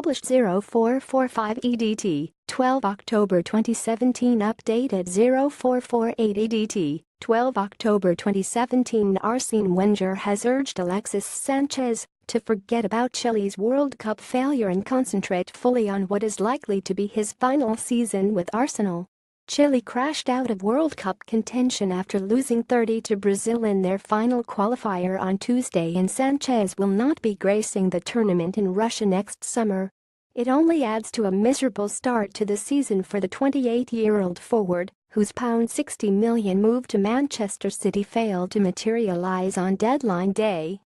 published 0445 EDT, 12 October 2017. Updated 0448 EDT, 12 October 2017. Arsene Wenger has urged Alexis Sanchez to forget about Chile's World Cup failure and concentrate fully on what is likely to be his final season with Arsenal. Chile crashed out of World Cup contention after losing 30 to Brazil in their final qualifier on Tuesday, and Sanchez will not be gracing the tournament in Russia next summer. It only adds to a miserable start to the season for the 28-year-old forward, whose £60 million move to Manchester City failed to materialise on deadline day.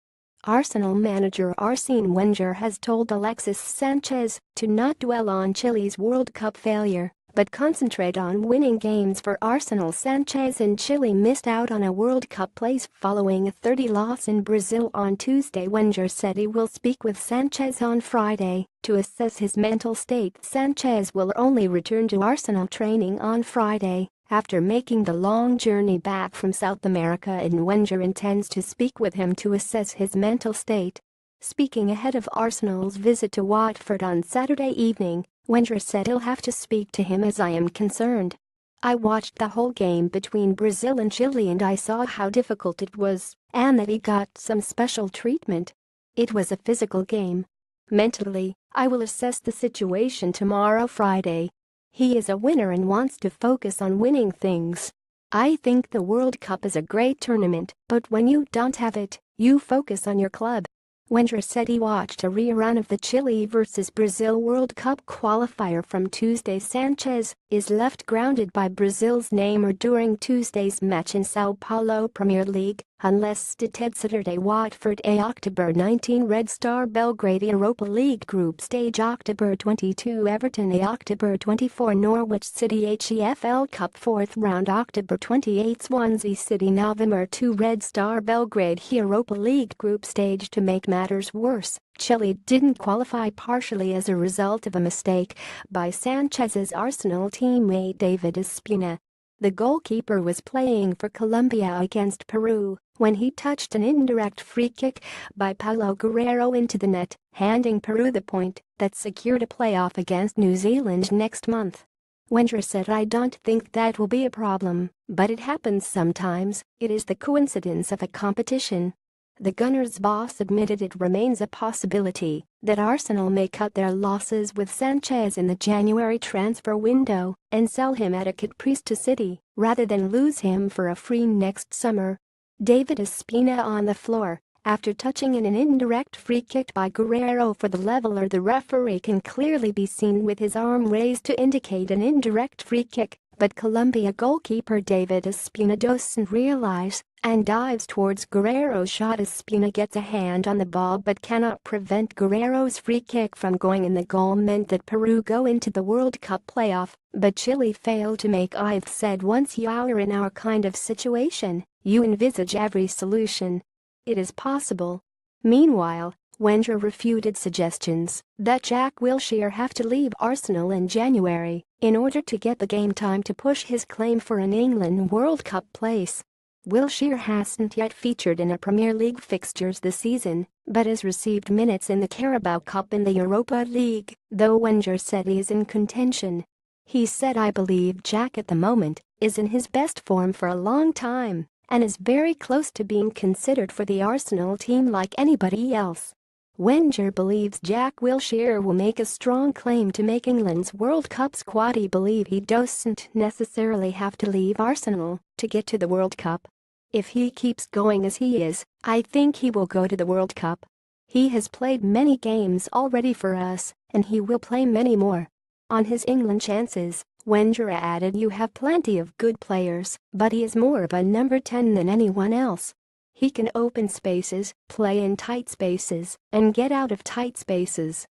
Arsenal manager Arsene Wenger has told Alexis Sanchez to not dwell on Chile's World Cup failure, but concentrate on winning games for Arsenal. Sanchez and Chile missed out on a World Cup place following a 30 loss in Brazil on Tuesday. Wenger said he will speak with Sanchez on Friday to assess his mental state. Sanchez will only return to Arsenal training on Friday after making the long journey back from South America, and Wenger intends to speak with him to assess his mental state. Speaking ahead of Arsenal's visit to Watford on Saturday evening, Wenger said, "He'll have to speak to him as I am concerned. I watched the whole game between Brazil and Chile and I saw how difficult it was and that he got some special treatment. It was a physical game. Mentally, I will assess the situation tomorrow, Friday. He is a winner and wants to focus on winning things. I think the World Cup is a great tournament, but when you don't have it, you focus on your club." Wenger said he watched a rerun of the Chile vs Brazil World Cup qualifier from Tuesday. Sanchez is left grounded by Brazil's Neymar during Tuesday's match in Sao Paulo Premier League, unless stated Saturday. Watford A October 19, Red Star Belgrade Europa League Group Stage October 22, Everton A October 24, Norwich City HEFL Cup 4th round October 28, Swansea City November 2, Red Star Belgrade Europa League Group Stage. To make matters worse, Chile didn't qualify partially as a result of a mistake by Sanchez's Arsenal teammate David Ospina. The goalkeeper was playing for Colombia against Peru when he touched an indirect free kick by Paulo Guerrero into the net, handing Peru the point that secured a playoff against New Zealand next month. Wenger said, "I don't think that will be a problem, but it happens sometimes. It is the coincidence of a competition." The Gunners' boss admitted it remains a possibility that Arsenal may cut their losses with Sanchez in the January transfer window and sell him at a caprice to City rather than lose him for a free next summer. David Ospina on the floor after touching in an indirect free kick by Guerrero for the leveler. The referee can clearly be seen with his arm raised to indicate an indirect free kick, but Colombia goalkeeper David Ospina doesn't realize and dives towards Guerrero's shot. Ospina gets a hand on the ball but cannot prevent Guerrero's free kick from going in. The goal meant that Peru go into the World Cup playoff, but Chile failed to make. "I've said once you are in our kind of situation, you envisage every solution. It is possible." Meanwhile, Wenger refuted suggestions that Jack Wilshere have to leave Arsenal in January in order to get the game time to push his claim for an England World Cup place. Wilshere hasn't yet featured in a Premier League fixtures this season, but has received minutes in the Carabao Cup and the Europa League, though Wenger said he is in contention. He said, "I believe Jack at the moment is in his best form for a long time and is very close to being considered for the Arsenal team like anybody else." Wenger believes Jack Wilshere will make a strong claim to make England's World Cup squad. He believes he doesn't necessarily have to leave Arsenal to get to the World Cup. "If he keeps going as he is, I think he will go to the World Cup. He has played many games already for us, and he will play many more." On his England chances, Wenger added, "You have plenty of good players, but he is more of a number 10 than anyone else. He can open spaces, play in tight spaces, and get out of tight spaces.